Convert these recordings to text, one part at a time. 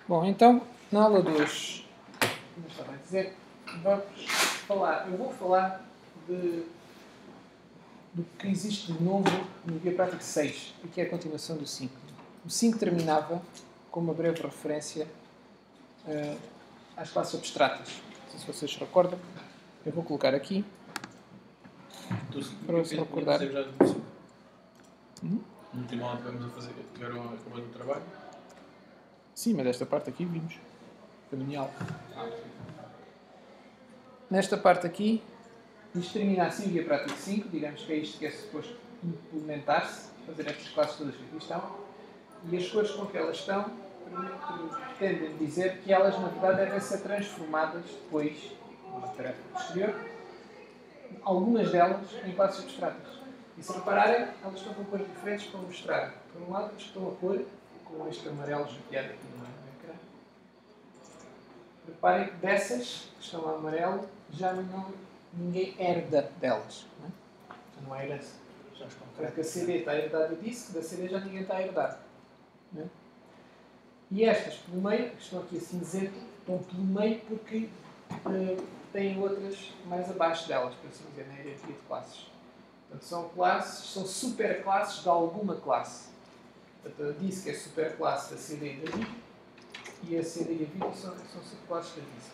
Bom, então, na aula de hoje, como eu estava a dizer, eu vou falar do que existe de novo no Guia Prático 6, e que é a continuação do 5. O 5 terminava com uma breve referência às classes abstratas. Não sei se vocês se recordam. Eu vou colocar aqui para se recordar. No último aula que vamos a fazer, tiveram acabado o trabalho? Sim, mas esta parte aqui vimos. Foi na minha aula. Nesta parte aqui, isto termina assim o Guia Prático 5, digamos que é isto que é suposto implementar-se, fazer estas classes todas que aqui estão, e as cores com que elas estão pretendem dizer que elas, na verdade, devem ser transformadas depois, numa tarefa posterior, algumas delas em classes abstratas. E se repararem, elas estão com cores diferentes para mostrar. Por um lado, estão a cor, com este amarelo judiado aqui no ecrã. Reparem que dessas que estão a amarelo, já ninguém herda delas. Não é? Já não há herança. Porque a CD está herdada disso, da CD já ninguém está a herdar. Não é? E estas, pelo meio, que estão aqui a cinzento, estão pelo meio porque têm outras mais abaixo delas, por assim dizer, na hierarquia de classes. Portanto, são classes, são superclasses de alguma classe. Portanto, eu disse que é superclasse da CD e da vídeo, e a CD e a vídeo são subclasses da disc.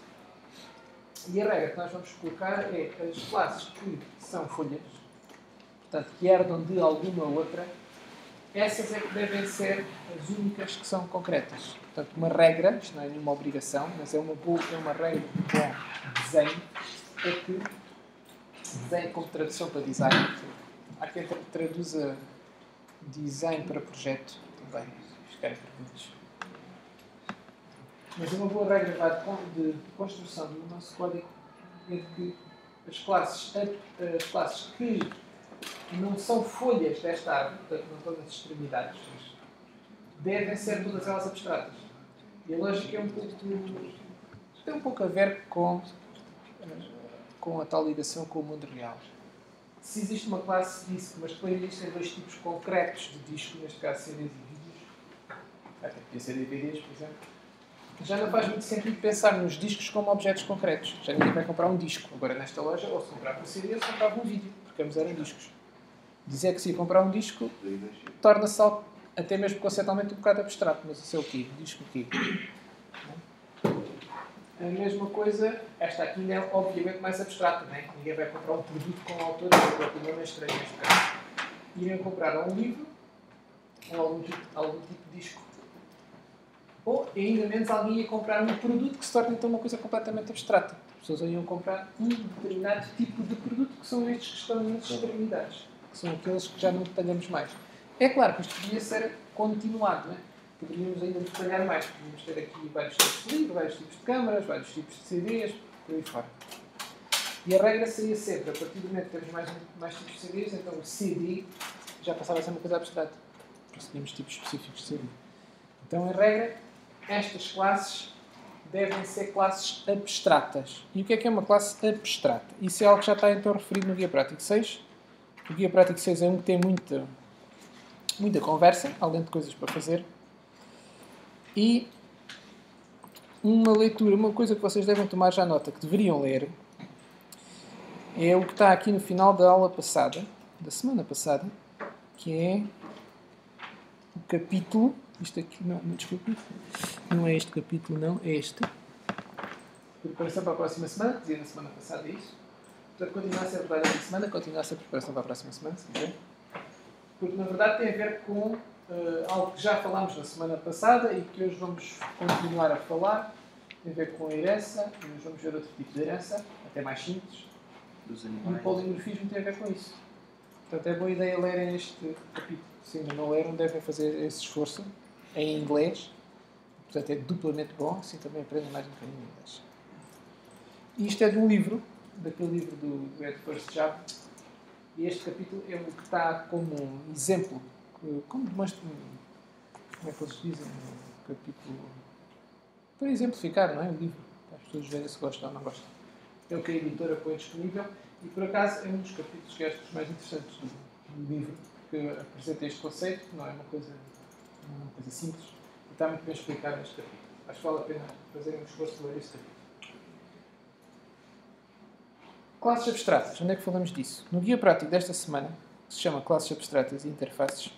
E a regra que nós vamos colocar é as classes que são folhas, portanto, que herdam de alguma outra, essas é que devem ser as únicas que são concretas. Portanto, uma regra, isto não é nenhuma obrigação, mas é uma regra de bom desenho, é que desenho como tradução para design. Há quem traduza design para projeto também. Escreve perguntas. Mas uma boa regra de construção do nosso código é que as classes que não são folhas desta árvore, portanto não estão nas extremidades, devem ser todas elas abstratas. E a lógica tem um pouco a ver com a tal ligação com o mundo real. Se existe uma classe disco, mas depois existem dois tipos concretos de disco, neste caso CDs e vídeos, até podia ser DVDs, por exemplo, já não faz muito sentido pensar nos discos como objetos concretos. Já ninguém vai comprar um disco. Agora, nesta loja, ou se comprava um CD ou se comprava um vídeo, porque ambos eram discos. Dizer que se ia comprar um disco torna-se algo, até mesmo conceitualmente, um bocado abstrato. Mas isso é o quê? Disco o quê? A mesma coisa, esta aqui ainda é obviamente mais abstrata, não é? Ninguém vai comprar um produto com autor, que não é estranho neste caso. Iriam comprar um livro, ou algum tipo de disco. Ou, ainda menos, alguém ia comprar um produto que se torna então uma coisa completamente abstrata. As pessoas iam comprar um determinado tipo de produto, que são estes que estão nas extremidades, que são aqueles que já não detalhamos mais. É claro que isto podia ser continuado, não é? Poderíamos ainda detalhar mais. Poderíamos ter aqui vários tipos de livro, vários tipos de câmaras, vários tipos de CDs, por aí fora. E a regra seria sempre, a partir do momento que temos mais tipos de CDs, então o CD já passava a ser uma coisa abstrata. Conseguimos tipos específicos de CD. Então, a regra, estas classes devem ser classes abstratas. E o que é uma classe abstrata? Isso é algo que já está então referido no Guia Prático 6. O Guia Prático 6 é um que tem muita conversa, além de coisas para fazer. E uma leitura, uma coisa que vocês devem tomar já nota, que deveriam ler, é o que está aqui no final da aula passada, da semana passada, que é o capítulo. Isto aqui, não, desculpe, não é este capítulo, não, é este. Preparação para a próxima semana, dizia na semana passada isso. Portanto, continua a ser verdade esta semana, continua a ser preparação para a próxima semana, se quiser. Porque, na verdade, tem a ver com algo que já falámos na semana passada e que hoje vamos continuar a falar. Tem a ver com a herança, e hoje vamos ver outro tipo de herança, até mais simples. E o polimorfismo tem a ver com isso. Portanto, é boa ideia lerem este capítulo. Se ainda não leram, devem fazer esse esforço em inglês. Portanto, é duplamente bom, assim também aprendem mais um bocadinho inglês. E isto é de um livro, daquele livro do Ed First Java. E este capítulo é o que está como um exemplo, como demonstra, como é que eles dizem, um capítulo, para exemplificar, não é? O livro, para as pessoas verem se gostam ou não gostam. É o que a editora põe disponível e, por acaso, é um dos capítulos que é dos mais interessantes do livro, que apresenta este conceito, que não é uma coisa simples, e está muito bem explicado neste capítulo. Acho que vale a pena fazer um esforço de ler isso aqui. Classes abstratas. Onde é que falamos disso? No guia prático desta semana, que se chama Classes Abstratas e Interfaces,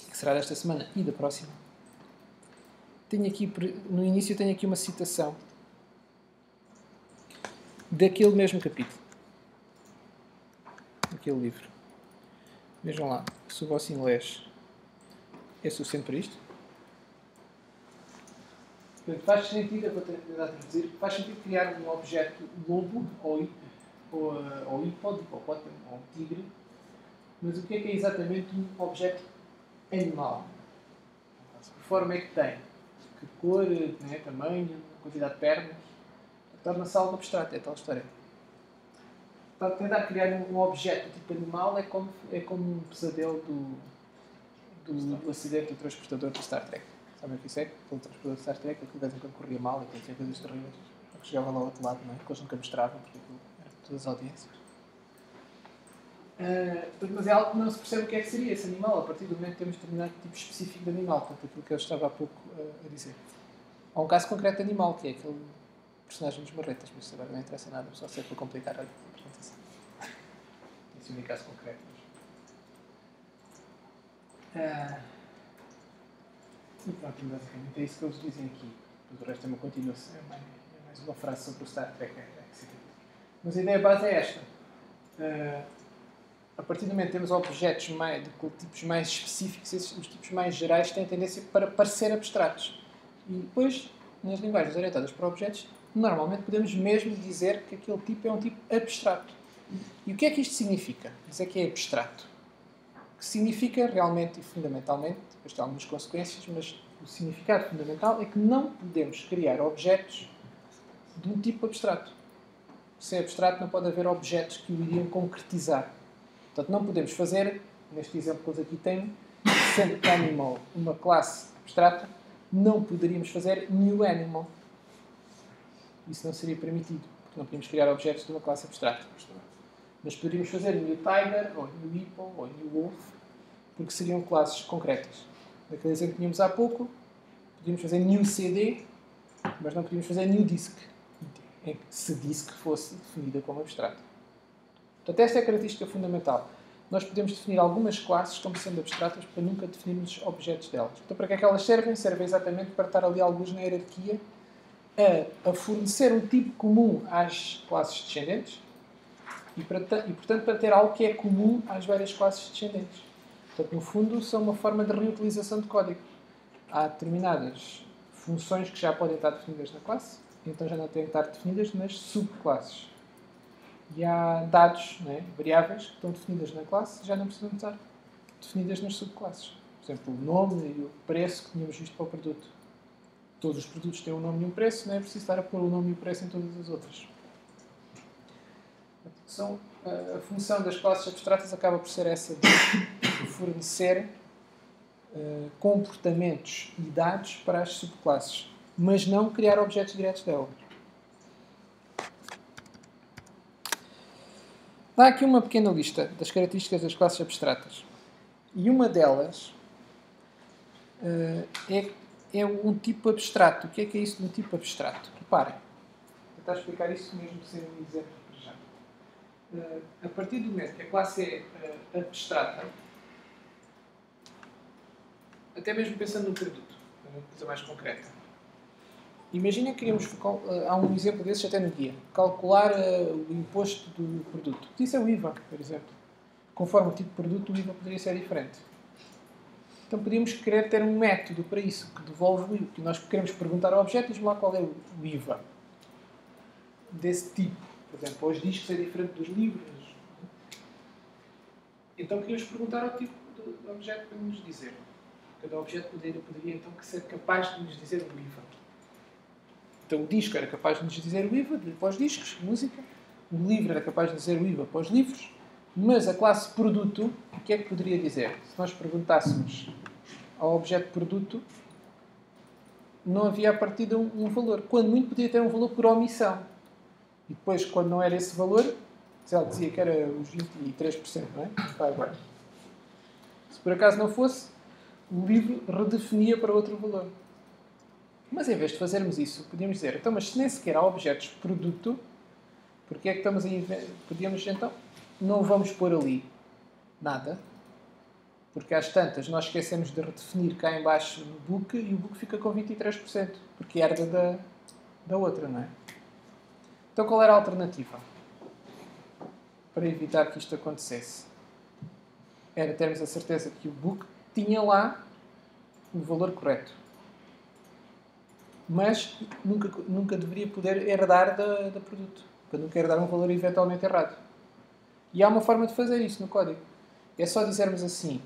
que será desta semana e da próxima, tenho aqui, no início tenho aqui uma citação daquele mesmo capítulo. Daquele livro. Vejam lá, se o vosso inglês é suficiente para isto. Portanto, faz sentido, eu vou tentar traduzir, faz sentido criar um objeto lobo ou hipódico, ou hipopótamo, ou um tigre, mas o que é exatamente um objeto animal? Que forma é que tem? Que cor, né, tamanho, quantidade de pernas? Torna-se algo abstrato, é tal história. Para tentar criar um objeto tipo animal é como um pesadelo do acidente do transportador do Star Trek. Sabem o que isso é? O transportador do Star Trek, aquilo de vez em quando corria mal, aquilo tinha coisas terríveis. Porque chegava lá ao outro lado, não é? Que eles nunca mostravam, porque aquilo era para todas as audiências. Mas é algo que não se percebe o que é que seria esse animal, a partir do momento que temos determinado tipo específico de animal, portanto, aquilo que eu estava há pouco a dizer. Há um caso concreto de animal, que é aquele personagem dos marretas, mas isso agora não interessa nada, só sei para complicar a apresentação. Esse é o único caso concreto. E pronto, basicamente é isso que eles dizem aqui. Depois o resto é uma continuação, é mais uma frase sobre o Star Trek. Mas a ideia base é esta. A partir do momento que temos objetos de tipos mais específicos, os tipos mais gerais têm tendência para parecer abstratos. E depois, nas linguagens orientadas para objetos, normalmente podemos mesmo dizer que aquele tipo é um tipo abstrato. E o que é que isto significa? Dizer que é abstrato. O que significa realmente e fundamentalmente, depois tem algumas consequências, mas o significado fundamental é que não podemos criar objetos de um tipo abstrato. Se é abstrato, não pode haver objetos que o iriam concretizar. Portanto, não podemos fazer, neste exemplo que eles aqui têm, sendo animal uma classe abstrata, não poderíamos fazer new animal. Isso não seria permitido, porque não podíamos criar objetos de uma classe abstrata. Mas poderíamos fazer new tiger, ou new hippo, ou new wolf, porque seriam classes concretas. Naquele exemplo que tínhamos há pouco, podíamos fazer new CD, mas não podíamos fazer new disk, se disk fosse definida como abstrata. Portanto, esta é a característica fundamental. Nós podemos definir algumas classes como sendo abstratas para nunca definirmos objetos delas. Então, para que é que elas servem? Servem exatamente para estar ali alguns na hierarquia a fornecer um tipo comum às classes descendentes e, portanto, para ter algo que é comum às várias classes descendentes. Portanto, no fundo, são uma forma de reutilização de código. Há determinadas funções que já podem estar definidas na classe, então já não têm que estar definidas nas subclasses. E há dados, variáveis, que estão definidas na classe, já não precisam estar definidas nas subclasses. Por exemplo, o nome e o preço que tínhamos visto para o produto. Todos os produtos têm um nome e um preço, não é preciso estar a pôr o nome e o preço em todas as outras. A função das classes abstratas acaba por ser essa de fornecer comportamentos e dados para as subclasses, mas não criar objetos diretos delas. Dá aqui uma pequena lista das características das classes abstratas. E uma delas é um tipo abstrato. O que é isso de um tipo abstrato? Reparem. Vou tentar explicar isso mesmo sem um exemplo para já. A partir do momento que a classe é abstrata, até mesmo pensando no produto, uma coisa mais concreta. Imaginem que queríamos, há um exemplo desses até no guia, calcular o imposto do produto. Isso é o IVA, por exemplo. Conforme o tipo de produto, o IVA poderia ser diferente. Então podíamos querer ter um método para isso, que devolve o IVA. Que nós queremos perguntar ao objeto e diz lá qual é o IVA desse tipo. Por exemplo, os discos é diferente dos livros. Então queríamos perguntar ao tipo de objeto para nos dizer. Cada objeto poderia então ser capaz de nos dizer o IVA. Então o disco era capaz de nos dizer o IVA para os discos, música. O livro era capaz de dizer o IVA para os livros. Mas a classe produto, o que é que poderia dizer? Se nós perguntássemos ao objeto produto, não havia a partida um valor. Quando muito podia ter um valor por omissão. E depois, quando não era esse valor, ela dizia que era os 23%, não é? Está agora. Se por acaso não fosse, o livro redefinia para outro valor. Mas em vez de fazermos isso, podíamos dizer, então, mas se nem sequer há objetos produto, porque é que estamos a podíamos, então, não vamos pôr ali nada, porque às tantas nós esquecemos de redefinir cá em baixo no book e o book fica com 23%, porque herda da outra, não é? Então qual era a alternativa? Para evitar que isto acontecesse. Era termos a certeza que o book tinha lá o valor correto. Mas nunca deveria poder herdar da produto. Para nunca herdar um valor eventualmente errado. E há uma forma de fazer isso no código. É só dizermos assim: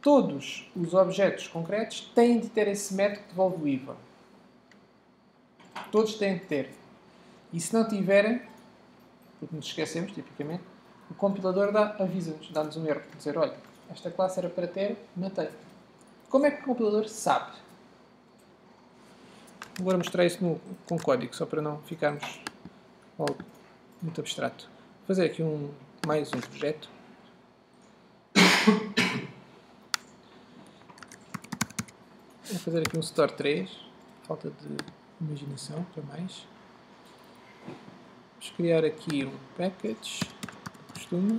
todos os objetos concretos têm de ter esse método que devolve o IVA. Todos têm de ter. E se não tiverem, porque nos esquecemos, tipicamente, o compilador avisa-nos, dá-nos um erro. Dizer, olha, esta classe era para ter, não tem. Como é que o compilador sabe? Vou mostrar isso com código, só para não ficarmos algo muito abstrato. Vou fazer aqui mais um projeto. Vou fazer aqui um store 3. Falta de imaginação para mais. Vamos criar aqui um package. Costume.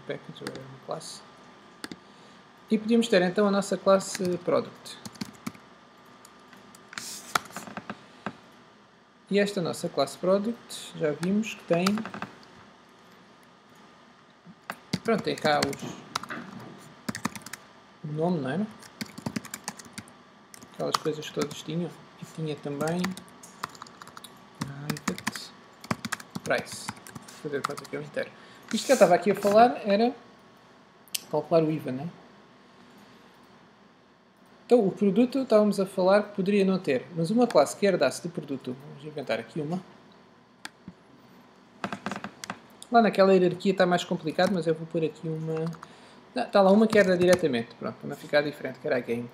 Package ou uma classe. E podíamos ter então a nossa classe product. E esta nossa classe product, já vimos que tem... Pronto, tem cá o nome, não é? Aquelas coisas que todos tinham. E tinha também private price. Vou fazer quanto aqui é o inteiro. Isto que eu estava aqui a falar era calcular o IVA, não é? Então, o produto estávamos a falar que poderia não ter, mas uma classe que herdasse de produto, vamos inventar aqui uma. Lá naquela hierarquia está mais complicado, mas eu vou pôr aqui uma... Não, está lá uma que herda diretamente, pronto, para não ficar diferente, que era a game.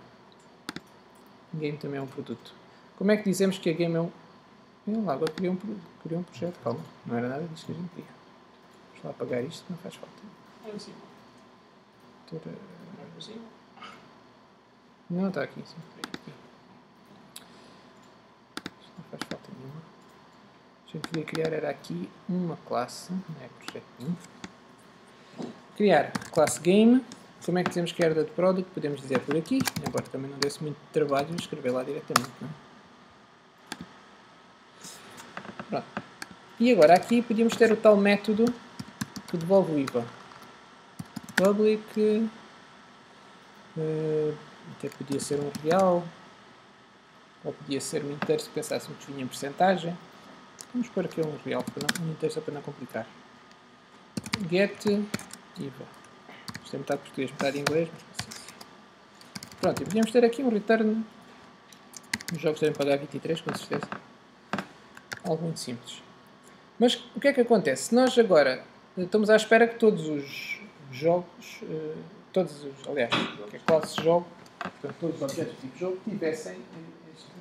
Game também é um produto. Como é que dizemos que a game é um... lá, agora criei um projeto, calma, não era nada disto que a gente queria. Vamos lá apagar isto, não faz falta. É assim. É assim. Não, está aqui, sim. Isto não faz falta nenhuma. O que eu queria criar era aqui uma classe, não é projeto nenhum. Criar classe game. Como é que dizemos que herda de product? Podemos dizer por aqui, embora também não desse muito trabalho escrever lá diretamente. Não é? Pronto. E agora aqui podíamos ter o tal método que devolve o IVA. Public... até podia ser um real, ou podia ser um inteiro se pensássemos que vinha em porcentagem. Vamos pôr aqui um real, um inteiro só para não complicar. Get IVA. Isto é metade português, metade inglês, mas precisa. Pronto, e podíamos ter aqui um return. Os jogos devem pagar 23, com certeza. Algo muito simples. Mas o que é que acontece? Se nós agora estamos à espera que todos os jogos, aliás, que a classe jogo, portanto, todos os objetos do tipo jogo, tivessem este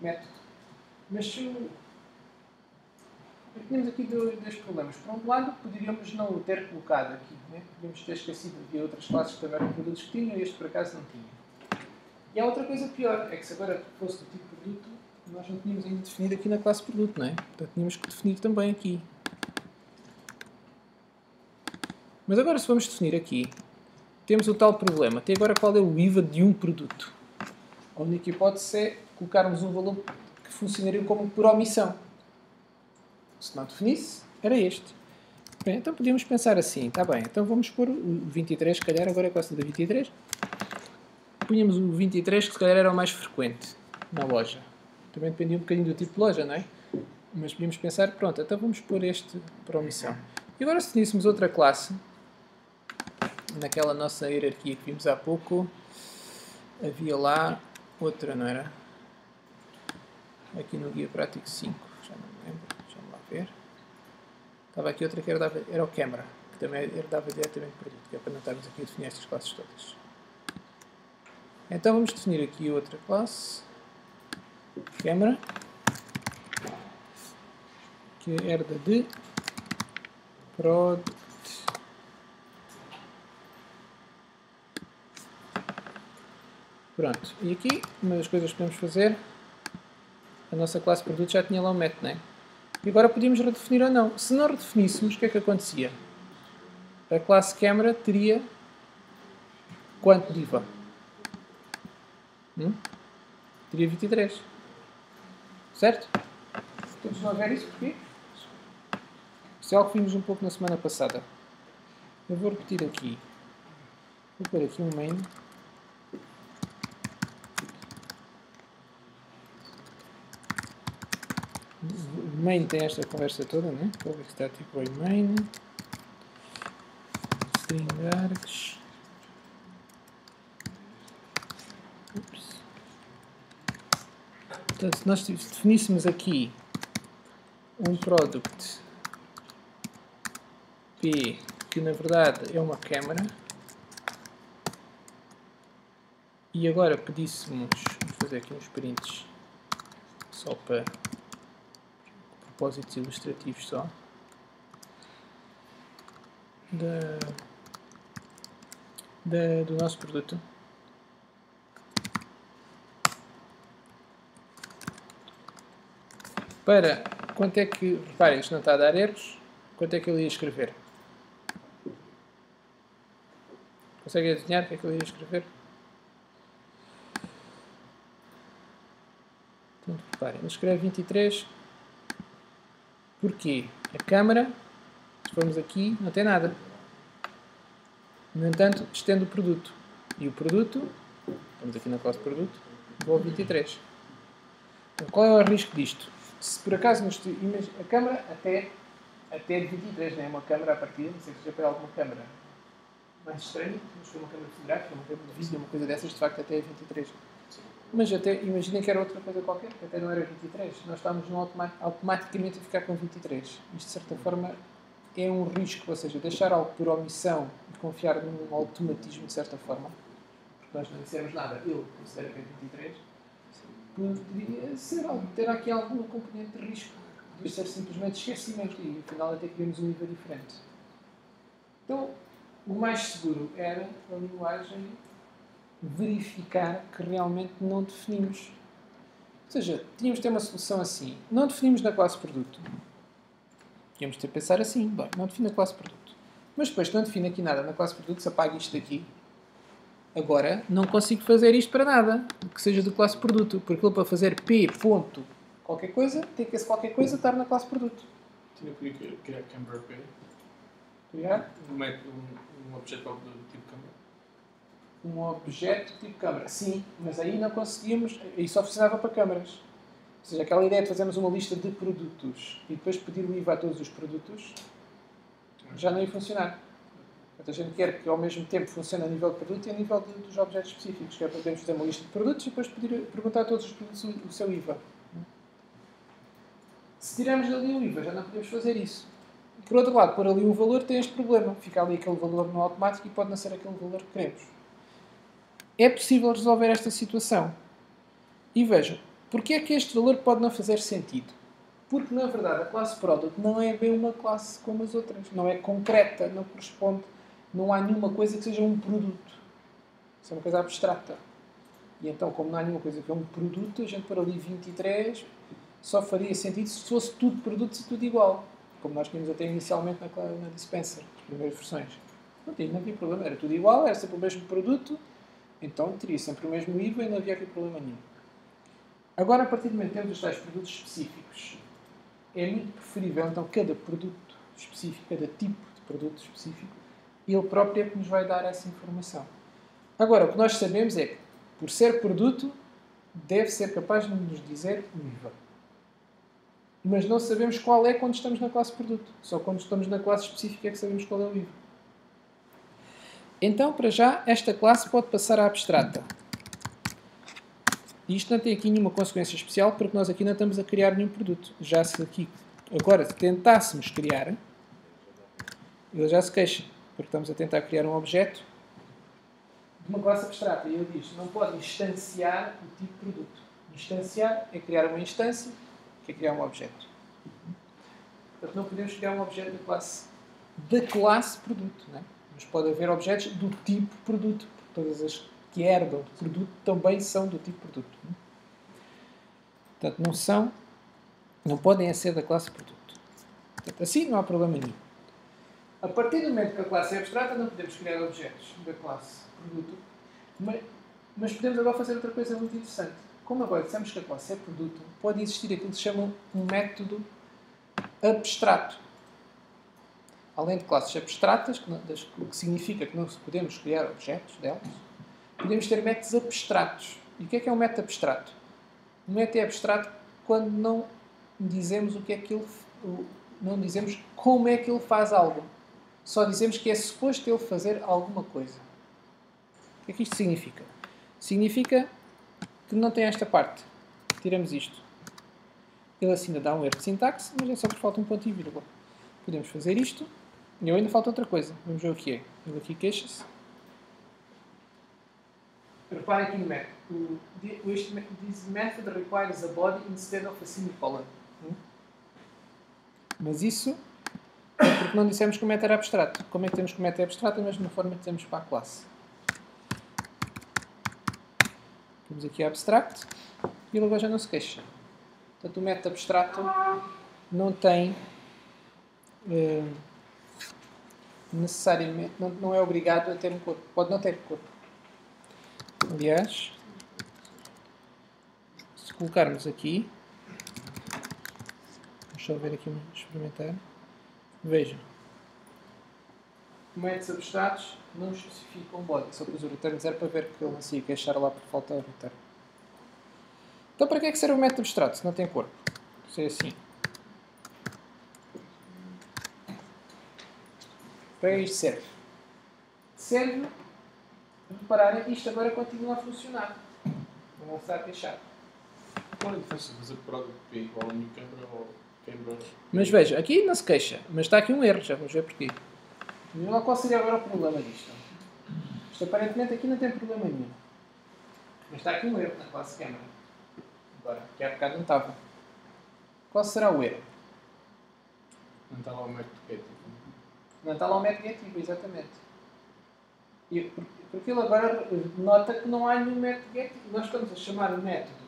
método. Mas se tínhamos aqui dois problemas. Por um lado, poderíamos não o ter colocado aqui. Né? Podíamos ter esquecido. Havia outras classes que também eram produtos que tinham e este por acaso não tinha. E há outra coisa pior, é que se agora fosse do tipo produto, nós não tínhamos ainda definido aqui na classe produto, não é? Portanto, tínhamos que definir também aqui. Mas agora se vamos definir aqui, temos o tal problema. Até agora qual é o IVA de um produto? A única hipótese é colocarmos um valor que funcionaria como por omissão. Se não definisse, era este. Bem, então podíamos pensar assim, está bem, então vamos pôr o 23, se calhar, agora é quase da 23. Punhamos o 23, que se calhar era o mais frequente na loja. Também dependia um bocadinho do tipo de loja, não é? Mas podíamos pensar, pronto, então vamos pôr este por omissão. E agora se definíssemos outra classe, naquela nossa hierarquia que vimos há pouco, havia lá outra, não era? Aqui no Guia Prático 5, já não me lembro, deixa-me lá ver. Estava aqui outra que era o Camera, que também herdava diretamente o produto, que é para não estarmos aqui a definir estas classes todas. Então vamos definir aqui outra classe, Camera, que herda de product. Pronto. E aqui, uma das coisas que podemos fazer, a nossa classe produto já tinha lá o método, não é? E agora podíamos redefinir ou não. Se não redefiníssemos, o que é que acontecia? A classe câmara teria quanto de IVA? Teria 23. Certo? Todos a ver isso porquê? Isso é algo que vimos um pouco na semana passada. Eu vou repetir aqui. Vou pôr aqui um main. O main tem esta conversa toda, né? Public static void main. String args. Ups. Portanto, se nós definíssemos aqui um product P, que na verdade é uma câmara, e agora pedíssemos, vamos fazer aqui uns prints só para propósitos ilustrativos só, do nosso produto. Para quanto é que, reparem, isto não está a dar erros, quanto é que ele ia escrever? Conseguem adivinhar o que é que ele ia escrever? Então, reparem, ele escreve 23. Porquê? A câmara, se formos aqui, não tem nada. No entanto, estende o produto. E o produto, estamos aqui na classe produto, vou ao 23. Então, qual é o risco disto? Se por acaso a câmara até de 23, não é uma câmara a partir, não sei se já para alguma câmara mais estranha, mas foi uma câmara fotográfica, uma câmara de vídeo, uma coisa dessas, de facto até é 23. Mas até, imaginem que era outra coisa qualquer, que até não era 23. Nós estávamos automaticamente a ficar com 23. Isto, de certa forma, é um risco, ou seja, deixar algo por omissão e confiar num automatismo, de certa forma, porque nós não dissemos nada, ele considera que é 23, poderia ser algo, ter aqui alguma componente de risco, de ser simplesmente esquecimento e, afinal, até queríamos um IVA diferente. Então, o mais seguro era a linguagem verificar que realmente não definimos. Ou seja, tínhamos de ter uma solução assim. Não definimos na classe produto. Tínhamos de ter pensar assim. Bem, não define a classe produto. Mas depois não define aqui nada na classe produto, se apaga isto daqui. Agora, não consigo fazer isto para nada que seja de classe produto. Porque ele para fazer p ponto qualquer coisa, tem que esse qualquer coisa estar na classe produto. Tinha que criar camera P. Criar? Um objeto do tipo câmera. Um objeto tipo câmara. Sim, mas aí não conseguíamos. Aí só funcionava para câmaras. Ou seja, aquela ideia de fazermos uma lista de produtos e depois pedir o IVA a todos os produtos já não ia funcionar. Portanto, a gente quer que ao mesmo tempo funcione a nível de produto e a nível dos objetos específicos. Que é para podermos fazer uma lista de produtos e depois perguntar a todos os produtos o seu IVA. Se tirarmos ali o IVA, já não podemos fazer isso. Por outro lado, pôr ali um valor tem este problema. Fica ali aquele valor no automático e pode não ser aquele valor que queremos. É possível resolver esta situação. E vejam, porque é que este valor pode não fazer sentido? Porque, na verdade, a classe Product não é bem uma classe como as outras. Não é concreta, não corresponde. Não há nenhuma coisa que seja um produto. Isso é uma coisa abstrata. E então, como não há nenhuma coisa que é um produto, a gente pôr ali 23 só faria sentido se fosse tudo produtos e tudo igual. Como nós tínhamos até inicialmente na Dispenser, as primeiras versões. Não havia problema, era tudo igual, era sempre o mesmo produto. Então teria sempre o mesmo IVA e não havia aqui problema nenhum. Agora, a partir do momento que temos os tais produtos específicos, é muito preferível, então, cada produto específico, cada tipo de produto específico, ele próprio é que nos vai dar essa informação. Agora, o que nós sabemos é que, por ser produto, deve ser capaz de nos dizer o IVA. Mas não sabemos qual é quando estamos na classe produto. Só quando estamos na classe específica é que sabemos qual é o IVA. Então, para já, esta classe pode passar à abstrata. E isto não tem aqui nenhuma consequência especial, porque nós aqui não estamos a criar nenhum produto. Já se aqui, agora, se tentássemos criar, ele já se queixa, porque estamos a tentar criar um objeto de uma classe abstrata. E ele diz, não pode instanciar o tipo de produto. Instanciar é criar uma instância, que é criar um objeto. Portanto, não podemos criar um objeto da classe produto, não é? Mas pode haver objetos do tipo produto, porque todas as que herdam do produto também são do tipo produto. Portanto, não podem ser da classe produto. Portanto, assim não há problema nenhum. A partir do momento que a classe é abstrata, não podemos criar objetos da classe produto, mas podemos agora fazer outra coisa muito interessante. Como agora dissemos que a classe é produto, pode existir aquilo que se chama um método abstrato. Além de classes abstratas, o que significa que não podemos criar objetos delas, podemos ter métodos abstratos. E o que é um método abstrato? Um método é abstrato quando não dizemos o que é que ele, não dizemos como é que ele faz algo. Só dizemos que é suposto ele fazer alguma coisa. O que é que isto significa? Significa que não tem esta parte. Tiramos isto. Ele assim ainda dá um erro de sintaxe, mas é só porque falta um ponto e vírgula. Podemos fazer isto. E ainda falta outra coisa. Vamos ver o que é. Ele aqui queixa-se. Reparem aqui no método. This method requires a body instead of a semicolon. Mas isso é porque não dissemos que o método era abstrato. Como é que temos que o método é abstrato? Da mesma forma que temos para a classe. Temos aqui abstract e ele agora já não se queixa. Portanto, o método abstrato não tem necessariamente, não é obrigado a ter um corpo. Pode não ter corpo. Aliás, se colocarmos aqui, deixa eu ver aqui, experimentar. Vejam. Métodos abstratos não especificam body. Só pus o return 0 para ver que ele não se ia queixar lá por falta de return. Então, para que é que serve o método abstrato se não tem corpo? Se é assim. Para que isto serve? Serve, repararem, isto agora continua a funcionar. Não está a queixar. Qual é a diferença de fazer product P igual a new camera ou camera? Mas veja, aqui não se queixa, mas está aqui um erro, já vamos ver porquê. Vejam lá qual seria agora o problema disto. Isto aparentemente aqui não tem problema nenhum. Mas está aqui um erro na classe câmera. Agora, que há bocado não estava. Qual será o erro? Não está lá o método get. Não está lá o método getivo, exatamente. E porque ele agora nota que não há nenhum método getivo. Nós estamos a chamar o método.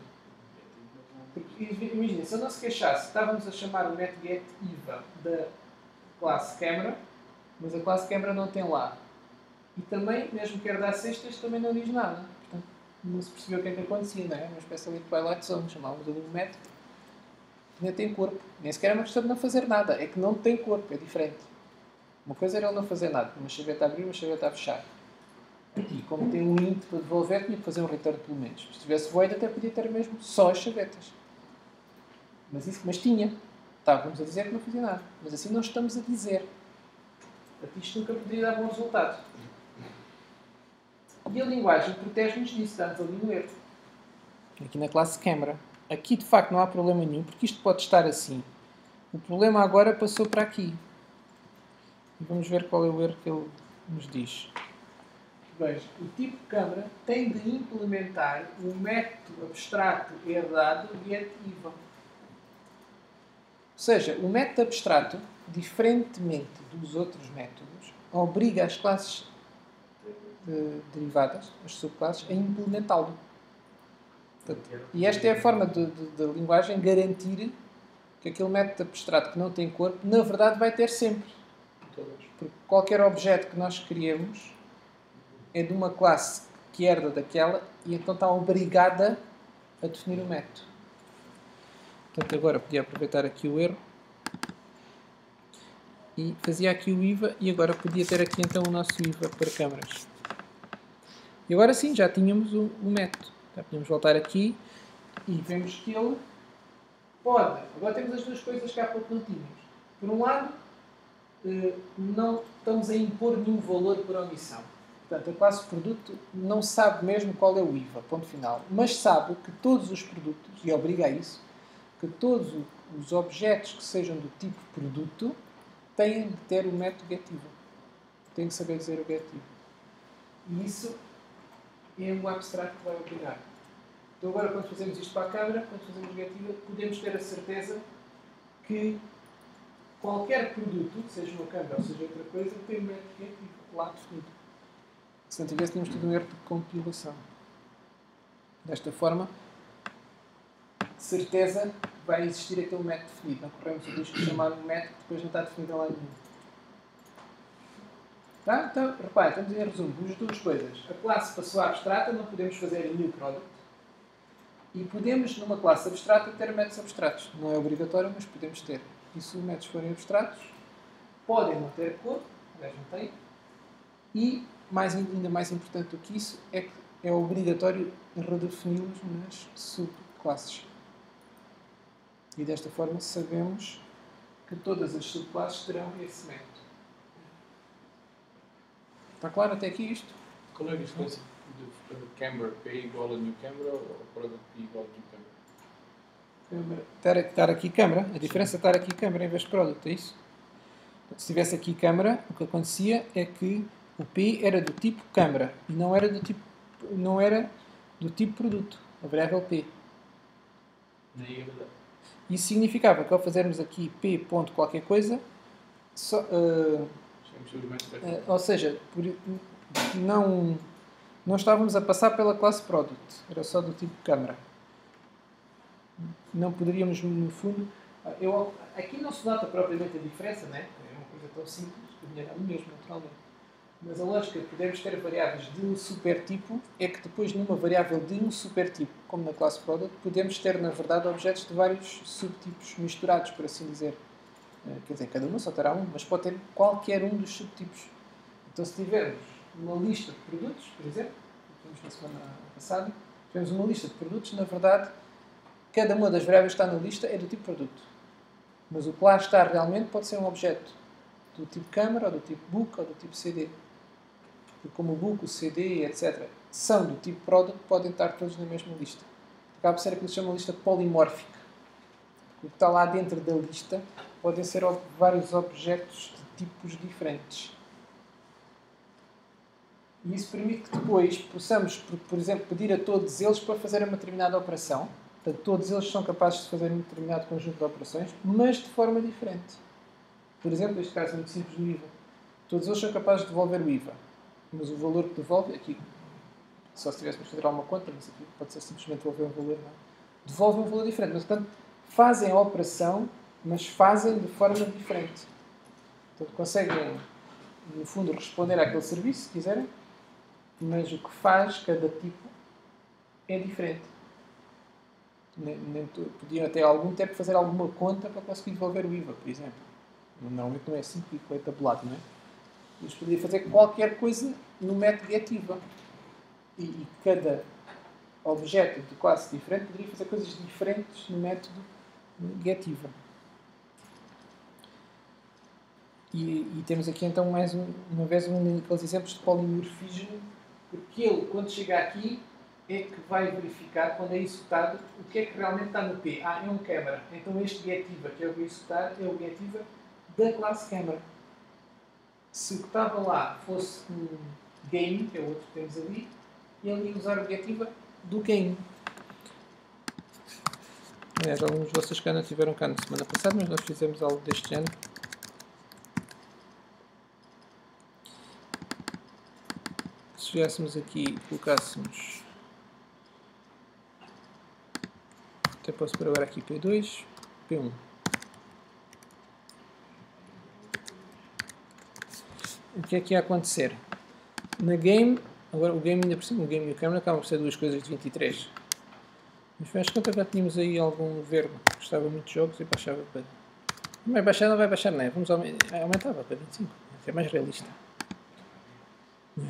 Imagina, se eu não se queixasse, estávamos a chamar o método getivo da classe câmera, mas a classe câmera não tem lá. E também, mesmo que herdar cestas, também não diz nada. Portanto, não se percebeu o que é que acontecia, não é? Uma espécie ali de Twilight Zone, chamávamos ali um método que nem tem corpo. Nem sequer é uma questão de não fazer nada, é que não tem corpo, é diferente. Uma coisa era ele não fazer nada, uma chaveta a abrir, uma chaveta a fechar. E como tem um int para devolver, tinha que fazer um return pelo menos. Se tivesse void, até podia ter mesmo só as chavetas. Mas tinha. Estávamos a dizer que não fazia nada. Mas assim não estamos a dizer. Portanto, isto nunca poderia dar bom resultado. E a linguagem protege-nos disso, dá-nos ali no erro. Aqui na classe câmera. Aqui, de facto, não há problema nenhum, porque isto pode estar assim. O problema agora passou para aqui. E vamos ver qual é o erro que ele nos diz. Veja, o tipo de câmara tem de implementar o método abstrato herdado getIva. Ou seja, o método abstrato, diferentemente dos outros métodos, obriga as classes derivadas, as subclasses, a implementá-lo. E esta é a forma da linguagem garantir que aquele método abstrato que não tem corpo, na verdade vai ter sempre. Porque qualquer objeto que nós criemos é de uma classe que herda daquela e então está obrigada a definir o método. Portanto, agora podia aproveitar aqui o erro e fazia aqui o IVA e agora podia ter aqui então o nosso IVA para câmaras. E agora sim, já tínhamos o método. Já podemos voltar aqui e vemos que ele pode. Agora temos as duas coisas que há pouco não tínhamos. Por um lado, não estamos a impor nenhum valor por omissão. Portanto, a classe produto não sabe mesmo qual é o IVA, ponto final. Mas sabe que todos os produtos, e obriga a isso, que todos os objetos que sejam do tipo produto têm de ter o método getIva. Têm de saber dizer o getIva. E isso é o abstrato que vai obrigar. Então agora, quando fazemos isto para a câmara, quando fazemos o getIva, podemos ter a certeza que qualquer produto, seja uma câmara ou seja outra coisa, tem um método getIva lá definido. Se não tivesse, tínhamos tido um erro de compilação. Desta forma, de certeza vai existir aquele método definido. Não corremos o risco de chamar um método que depois não está definido em lado nenhum. Tá? Então, repare, estamos em resumo. Vamos duas coisas. A classe passou a abstrata, não podemos fazer new product. E podemos, numa classe abstrata, ter métodos abstratos. Não é obrigatório, mas podemos ter. E se os métodos forem abstratos, podem não ter cor, aliás não tem. E, ainda mais importante do que isso, é que é obrigatório redefini-los nas subclasses. E desta forma sabemos que todas as subclasses terão esse método. Está claro até aqui isto? Qual é a diferença do camera P igual a new camera ou product P igual a new camera? Estar aqui câmera, a diferença é estar aqui câmera em vez de product, é isso? Se tivesse aqui câmera, o que acontecia é que o P era do tipo câmera e não era do tipo produto, a variável P. Nem é verdade. Isso significava que ao fazermos aqui P ponto qualquer coisa, ou seja, não estávamos a passar pela classe product, era só do tipo câmera. Não poderíamos, no fundo... aqui não se nota propriamente a diferença, né? É uma coisa tão simples, que o dinheiro é o mesmo, naturalmente. Mas a lógica de podermos ter variáveis de um supertipo é que depois, numa variável de um supertipo, como na classe product, podemos ter, na verdade, objetos de vários subtipos misturados, por assim dizer. Quer dizer, cada um só terá um, mas pode ter qualquer um dos subtipos. Então, se tivermos uma lista de produtos, por exemplo, que vimos na semana passada, tivermos uma lista de produtos, na verdade, cada uma das variáveis que está na lista é do tipo produto. Mas o que lá está realmente pode ser um objeto do tipo câmera, ou do tipo book, ou do tipo CD. E como o book, o CD, etc., são do tipo product, podem estar todos na mesma lista. Acaba por ser aquilo que se chama lista polimórfica. O que está lá dentro da lista podem ser vários objetos de tipos diferentes. E isso permite que depois possamos, por exemplo, pedir a todos eles para fazer uma determinada operação. Portanto, todos eles são capazes de fazer um determinado conjunto de operações, mas de forma diferente. Por exemplo, neste caso muito simples no IVA. Todos eles são capazes de devolver o IVA. Mas o valor que devolve, aqui, só se tivéssemos que fazer alguma conta, mas aqui pode ser simplesmente devolver um valor, não é? Devolve um valor diferente. Mas, portanto, fazem a operação, mas fazem de forma diferente. Portanto, conseguem, no fundo, responder àquele serviço, se quiserem, mas o que faz cada tipo é diferente. Podiam até algum tempo fazer alguma conta para conseguir devolver o IVA, por exemplo. Normalmente não é assim que é tabulado, não é? Mas podia fazer qualquer coisa no método getIVA. E cada objeto de classe diferente poderia fazer coisas diferentes no método getIVA. E temos aqui então mais uma vez um daqueles exemplos de polimorfismo, porque ele, quando chega aqui, é que vai verificar, quando é executado, o que é que realmente está no P. É um camera. Então este getIVA que eu vou executar é o getIVA da classe camera. Se o que estava lá fosse um game, que é o outro que temos ali, ele ia usar o getIVA do game. Alguns de vocês cá não estiveram cá na semana passada, mas nós fizemos algo deste género. Se chegássemos aqui e colocássemos... Até posso pôr agora aqui P2, P1. O que é que ia acontecer? Na game, agora o game ainda por cima, o game e o camera acabam por ser duas coisas de 23. Mas faz conta que já tínhamos aí algum verbo que gostava muito de jogos e baixava para... Não vai baixar, não vai baixar, não é? Vamos aumentava para 25, é mais realista. Não é?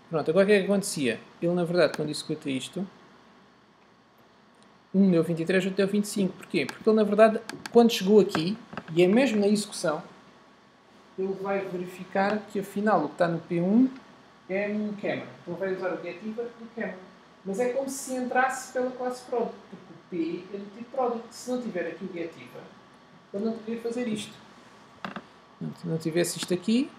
Pronto, agora o que é que acontecia? Ele na verdade quando executa isto, um deu 23, outro deu 25. Porquê? Porque ele na verdade, quando chegou aqui, e é mesmo na execução, ele vai verificar que afinal o que está no P1 é um camera. Então vai usar o getIVA do camera. Mas é como se entrasse pela classe product, porque o P é do tipo product. Se não tiver aqui o getIVA, ele não poderia fazer isto. Se não tivesse isto aqui,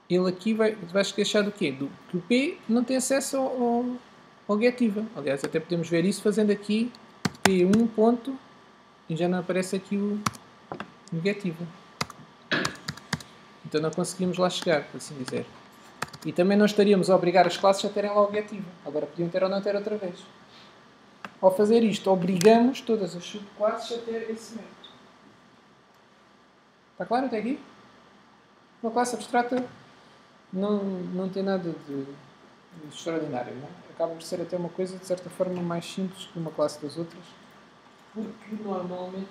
ele aqui vai se queixar do quê? Que o P não tem acesso ao getIVA. Aliás, até podemos ver isso fazendo aqui P1 ponto, e já não aparece aqui o getIVA. Então não conseguimos lá chegar, por assim dizer. E também não estaríamos a obrigar as classes a terem lá o objetivo. Agora podiam ter ou não ter outra vez. Ao fazer isto, obrigamos todas as subclasses a ter esse método. Está claro até aqui? Uma classe abstrata não tem nada de extraordinário. Não é? Acaba por ser até uma coisa, de certa forma, mais simples que uma classe das outras. Porque, normalmente,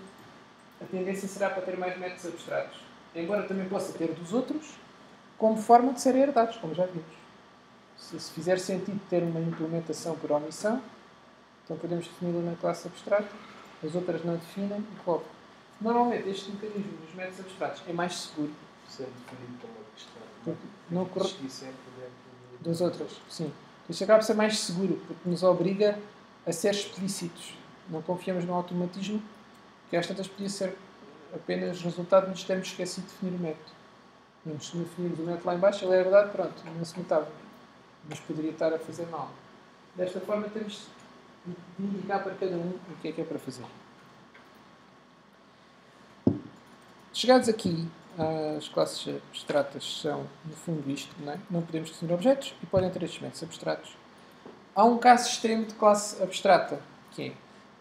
a tendência será para ter mais métodos abstratos. Embora também possa ter dos outros, como forma de serem herdados, como já vimos. Se fizer sentido ter uma implementação por omissão, então podemos defini-la na classe abstrata, as outras não definem e colocam. Normalmente este mecanismo dos métodos abstratos é mais seguro. Sendo definido como abstrato. Porque não corre sempre dentro das outras. Sim. Isto acaba por ser mais seguro, porque nos obriga a ser explícitos. Não confiamos no automatismo, que às tantas podia ser apenas resultado de nos termos esquecido de definir o método. Não definimos o método lá em baixo, ele é verdade, pronto, não se notava. Mas poderia estar a fazer mal. Desta forma temos de indicar para cada um o que é para fazer. Chegados aqui, as classes abstratas são, no fundo, isto. Não é? Não podemos definir objetos e podem ter estes métodos abstratos. Há um caso extremo de classe abstrata, que é...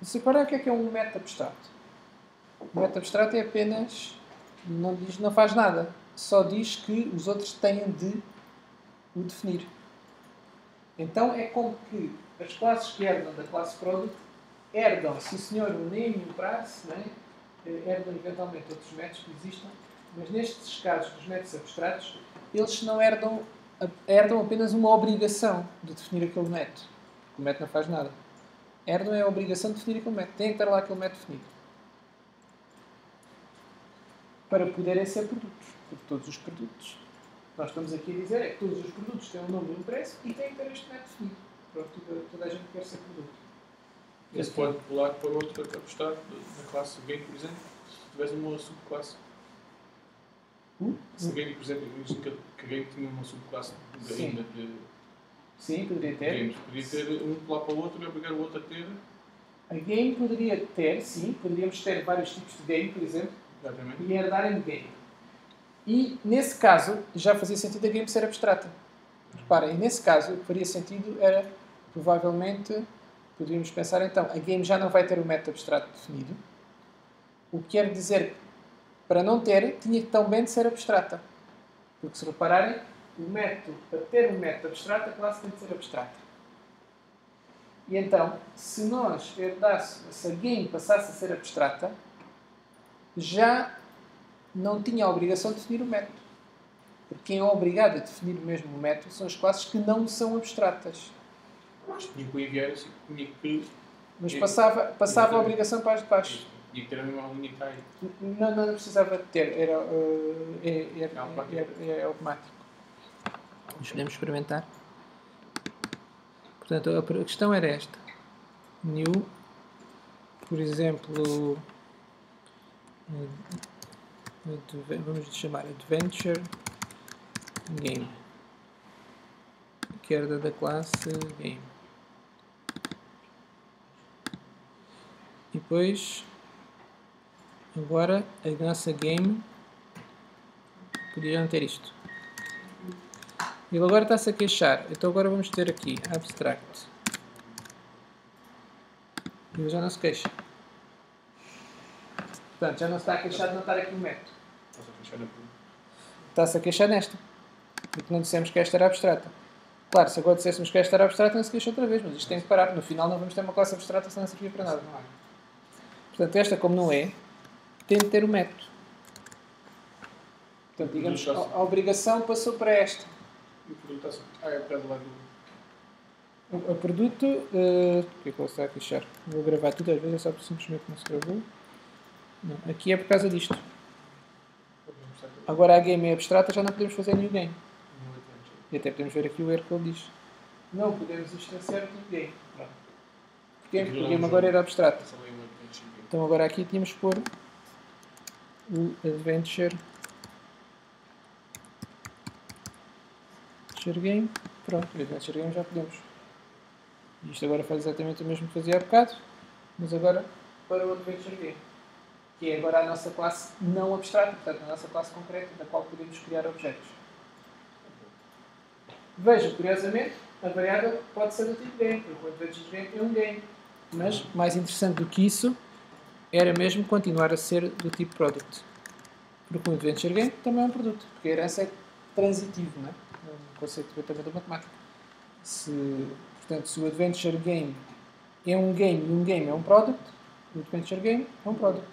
Você para o que é um método abstrato? O método abstrato é apenas... Não faz nada. Só diz que os outros têm de o definir. Então é como que as classes que herdam da classe product herdam, se o senhor, o name e o price, não é? Herdam eventualmente outros métodos que existam, mas nestes casos dos métodos abstratos, eles não herdam apenas uma obrigação de definir aquele método. Porque o método não faz nada. Herdam é a obrigação de definir aquele método. Tem que ter lá aquele método definido. Para poderem ser produtos. Porque todos os produtos, nós estamos aqui a dizer, é que todos os produtos têm um nome e um preço e têm que ter este método definido. Pronto, toda a gente quer ser produto. Esse pode pular para outro abstrato, na classe game, por exemplo, se tivesse uma subclasse. Se game, por exemplo, imagino que a game tinha uma subclasse ainda de Sim, poderia ter. games. Poderia ter um pular para o outro e obrigar o outro a ter. A game poderia ter, sim. Poderíamos ter vários tipos de game, por exemplo. Exatamente. E herdarem de game. E, nesse caso, já fazia sentido a game ser abstrata. Reparem, nesse caso, o que faria sentido era, provavelmente, poderíamos pensar então, a game já não vai ter o método abstrato definido. O que quer dizer que, para não ter, tinha também de ser abstrata. Porque, se repararem, o método, para ter um método abstrato, a classe tem de ser abstrata. E então, se nós herdássemos, se a game passasse a ser abstrata, já não tinha a obrigação de definir o método. Porque quem é obrigado a definir mesmo o método são as classes que não são abstratas. Mas tinha que o enviar assim, tinha que... Mas passava a obrigação para as de baixo. Tinha que ter a mesma linha que está aí. Não precisava de ter. Era automático. Mas podemos experimentar. Portanto, a questão era esta. New, por exemplo... vamos chamar Adventure Game, que herda da classe Game. E depois, agora a nossa Game podia não ter isto. Ele agora está-se a queixar, então agora vamos ter aqui Abstract. Ele já não se queixa. Portanto, já não se está a queixar de não estar aqui o método. Está-se a queixar nesta. Porque não dissemos que esta era abstrata. Claro, se agora dissessemos que esta era abstrata, não se queixa outra vez, mas isto tem que parar. No final não vamos ter uma classe abstrata se não servir para nada. Não é? Portanto, esta, como não é, tem de ter o método. Portanto, digamos, a obrigação passou para esta. E o produto está só... é para lá do... O produto... Porquê que ele está a queixar? Vou gravar tudo, às vezes é só porque simplesmente não se gravou. Não, aqui é por causa disto. Agora a game é abstrata, já não podemos fazer new game. E até podemos ver aqui o erro que ele diz. Não podemos instanciar o new game. Porquê? Porque o game agora era abstrato. Então agora aqui tínhamos que pôr o Adventure Game. Pronto, o Adventure Game já podemos. Isto agora faz exatamente o mesmo que fazia há bocado, mas agora para o Adventure Game. que é agora a nossa classe não abstrata, portanto, a nossa classe concreta, da qual podemos criar objetos. Veja, curiosamente, a variável pode ser do tipo game, porque o adventure game é um game. Mas, mais interessante do que isso, era mesmo continuar a ser do tipo product. Porque o adventure game também é um produto, porque a herança é transitivo, não é? Um conceito também da matemática. Portanto, se o adventure game é um game e um game é um product, o adventure game é um product.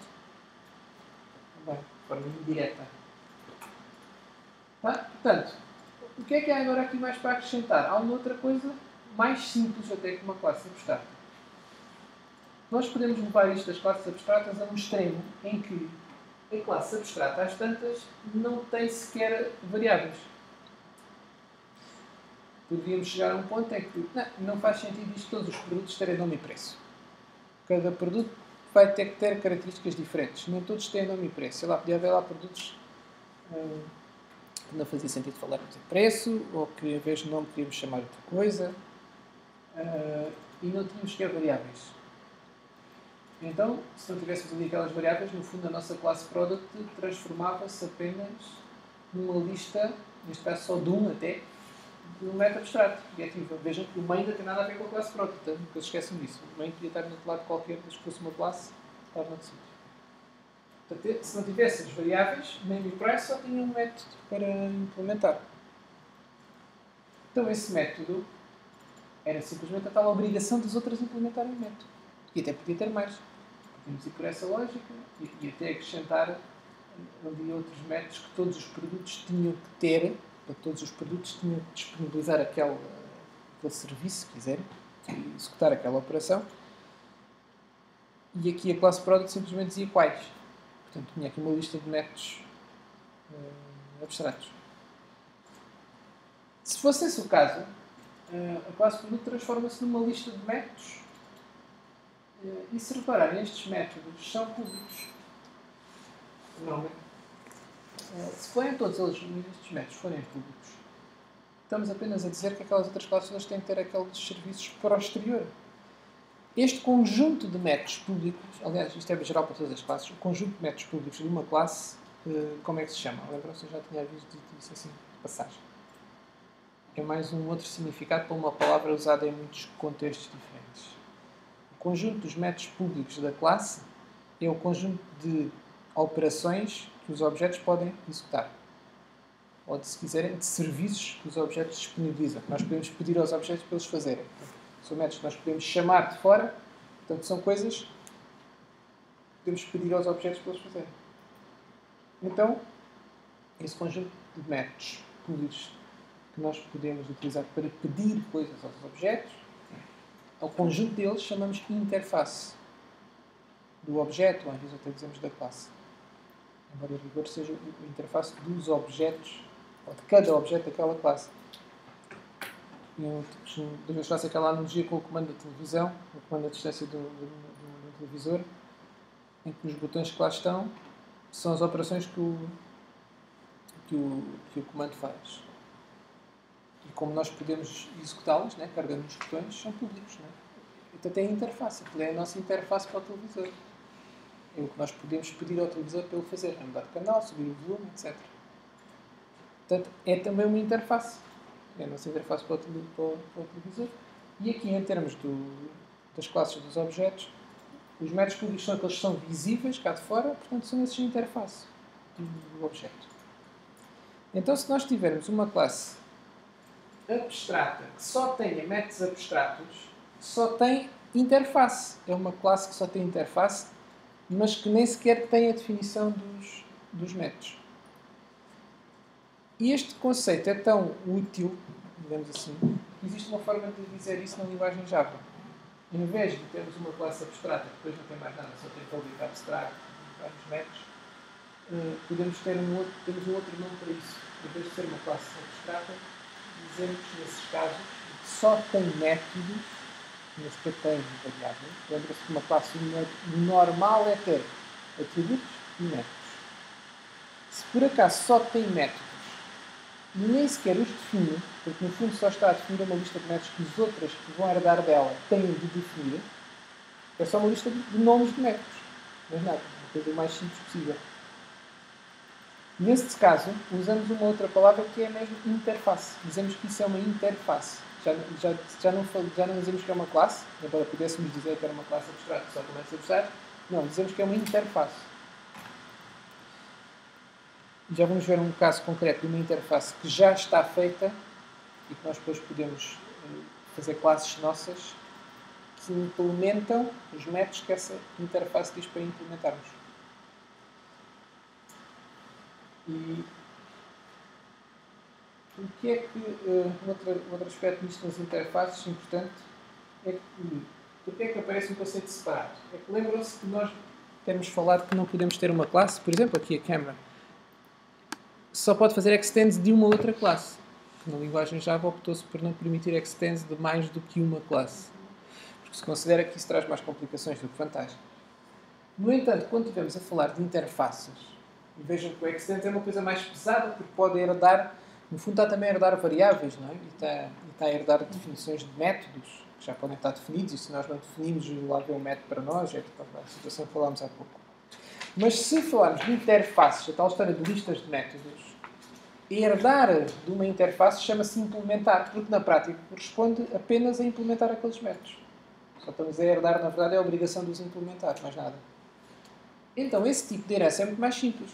Bem, de forma indireta. Tá? Portanto, o que é agora aqui mais para acrescentar? Há uma outra coisa mais simples até que uma classe abstrata. Nós podemos levar isto das classes abstratas a um extremo em que a classe abstrata, às tantas, não tem sequer variáveis. Podíamos chegar a um ponto em que não faz sentido isto todos os produtos terem nome e preço. Cada produto vai ter que ter características diferentes. Nem todos têm nome e preço. Sei lá, podia haver lá produtos que não fazia sentido falarmos em preço, ou que em vez de nome podíamos chamar outra coisa, e não tínhamos sequer variáveis. Então, se não tivéssemos ali aquelas variáveis, no fundo a nossa classe product transformava-se apenas numa lista, neste caso só de um até, de um método abstrato. E ativa. Vejam que o main não tem nada a ver com a classe product, tá? Nunca se esqueçam disso. O main podia estar no outro lado qualquer, mas que fosse uma classe, estava no outro sítio. Portanto, se não tivesse as variáveis, name e price só tinha um método para implementar. Então esse método era simplesmente a tal obrigação dos outros implementarem o método. E até podia ter mais. Podíamos ir por essa lógica e até acrescentar ali outros métodos que todos os produtos tinham que ter, para todos os produtos tinham que disponibilizar aquele serviço, se quiserem, executar aquela operação. E aqui a classe product simplesmente dizia quais. Portanto, tinha aqui uma lista de métodos abstratos. Se fosse esse o caso, a classe produto transforma-se numa lista de métodos. E se repararem, estes métodos são públicos. Normalmente. Se forem todos eles, estes métodos forem públicos, estamos apenas a dizer que aquelas outras classes têm que ter aqueles serviços para o exterior. Este conjunto de métodos públicos, aliás, isto é geral para todas as classes, o conjunto de métodos públicos de uma classe, como é que se chama? Lembram-se? Eu já tinha visto isso assim, de passagem. É mais um outro significado para uma palavra usada em muitos contextos diferentes. O conjunto dos métodos públicos da classe é o conjunto de operações que os objetos podem executar. Ou, se quiserem, de serviços que os objetos disponibilizam. Nós podemos pedir aos objetos para eles fazerem. São métodos que nós podemos chamar de fora. Portanto, são coisas que podemos pedir aos objetos para eles fazerem. Então, esse conjunto de métodos públicos que nós podemos utilizar para pedir coisas aos objetos, ao conjunto deles chamamos de interface do objeto, ou às vezes até dizemos da classe. Embora em rigor seja a interface dos objetos, ou de cada objeto daquela classe. Eu às vezes faço aquela analogia com o comando da televisão, o comando da distância do televisor, em que os botões que lá estão são as operações que o comando faz. E como nós podemos executá-los, né, carregando os botões, são públicos. Né? Então tem a interface, aquilo é a nossa interface para o televisor. É o que nós podemos pedir ao televisor para ele fazer, mudar de canal, subir o volume, etc. Portanto, é também uma interface. É a nossa interface para o televisor. E aqui, em termos das classes dos objetos, os métodos públicos são aqueles que são visíveis cá de fora, portanto, são esses de interface do objeto. Então, se nós tivermos uma classe abstrata que só tenha métodos abstratos, só tem interface. É uma classe que só tem interface, mas que nem sequer tem a definição dos métodos. E este conceito é tão útil, digamos assim, que existe uma forma de dizer isso na linguagem Java. Em vez de termos uma classe abstrata, que depois não tem mais nada, só tem public abstract, vários métodos, podemos ter temos um outro nome para isso. Em vez de ser uma classe abstrata, dizemos, nesses casos, que só tem métodos, nesse que tem variáveis. Lembra-se que uma classe normal é ter atributos e métodos. Se por acaso só tem métodos e nem sequer os define, porque no fundo só está a definir uma lista de métodos que os outros que vão herdar dela têm de definir, é só uma lista de nomes de métodos. Mas nada. coisa o mais simples possível. Neste caso, usamos uma outra palavra que é mesmo interface. Dizemos que isso é uma interface. Já não dizemos que é uma classe, embora pudéssemos dizer que era uma classe abstrata só começa abstrato. Não, dizemos que é uma interface. Já vamos ver um caso concreto de uma interface que já está feita e que nós depois podemos fazer classes nossas que implementam os métodos que essa interface diz para implementarmos. E o que é que outro aspecto nisto das interfaces importante é que porque é que aparece um conceito separado? É que lembram-se que nós temos falado que não podemos ter uma classe, por exemplo, aqui a camera, só pode fazer extends de uma outra classe. Na linguagem Java optou-se por não permitir extends de mais do que uma classe. Porque se considera que isso traz mais complicações do que vantagem. No entanto, quando estivermos a falar de interfaces, e vejam que o extends é uma coisa mais pesada, porque pode herdar, no fundo está também a herdar variáveis, não é? E está a herdar definições de métodos, que já podem estar definidos, e se nós não definimos, lá vem um método para nós, é a situação que falámos há pouco. Mas se falarmos de interfaces, a tal história de listas de métodos, herdar de uma interface chama-se implementar, porque na prática corresponde apenas a implementar aqueles métodos. Só estamos a herdar, na verdade, é a obrigação de os implementar, mais nada. Então, esse tipo de herança é muito mais simples.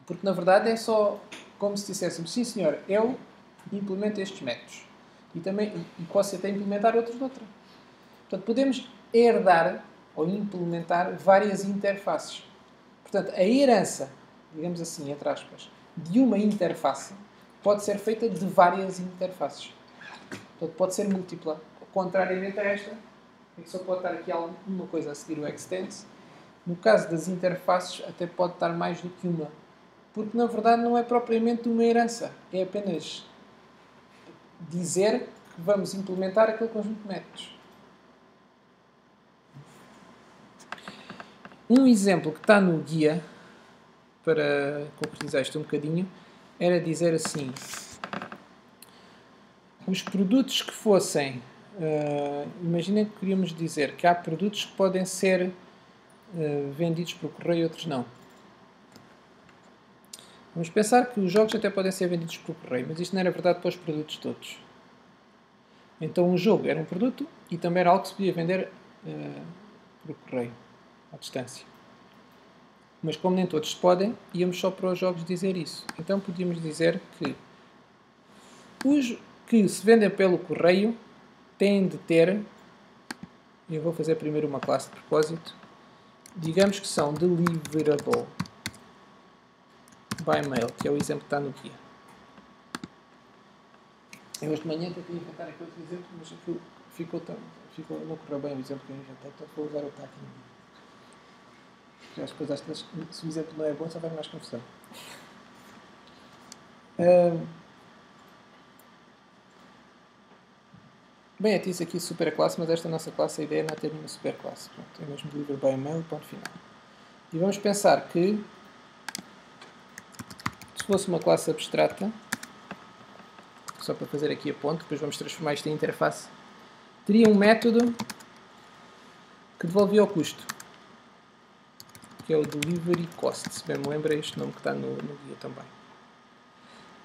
Porque, na verdade, é só como se disséssemos, sim senhor, eu implemento estes métodos. E posso até implementar outros de outra. Portanto, podemos herdar ou implementar várias interfaces. Portanto, a herança, digamos assim, entre aspas, de uma interface pode ser feita de várias interfaces. Portanto, pode ser múltipla. Contrariamente a esta, que só pode estar aqui uma coisa a seguir o extends. No caso das interfaces, até pode estar mais do que uma. Porque, na verdade, não é propriamente uma herança. É apenas dizer que vamos implementar aquele conjunto de métodos. Um exemplo que está no guia, para concretizar isto um bocadinho, era dizer assim: os produtos que fossem... imaginem que queríamos dizer que há produtos que podem ser vendidos por correio e outros não. Vamos pensar que os jogos até podem ser vendidos por correio, mas isto não era verdade para os produtos todos. Então um jogo era um produto e também era algo que se podia vender por correio, à distância. Mas como nem todos podem, íamos só para os jogos dizer isso. Então podíamos dizer que os que se vendem pelo correio têm de ter, eu vou fazer primeiro uma classe de propósito, digamos que são deliverable by mail, que é o exemplo que está no guia. Eu hoje de manhã tentei inventar aquele outro exemplo, mas aquilo não correu bem o exemplo que eu inventei, então vou usar o que está aqui no guia. Porque depois às vezes, se o exemplo não é bom, só vai mais confusão. Bem, eu disse aqui super classe, mas esta nossa classe, a ideia não é ter nenhuma super classe. Pronto, é mesmo deliver by mail, ponto final. E vamos pensar que se fosse uma classe abstrata, só para fazer aqui a ponte, depois vamos transformar isto em interface, teria um método que devolvia o custo, que é o delivery cost. Se bem me lembro, é este nome que está no guia também.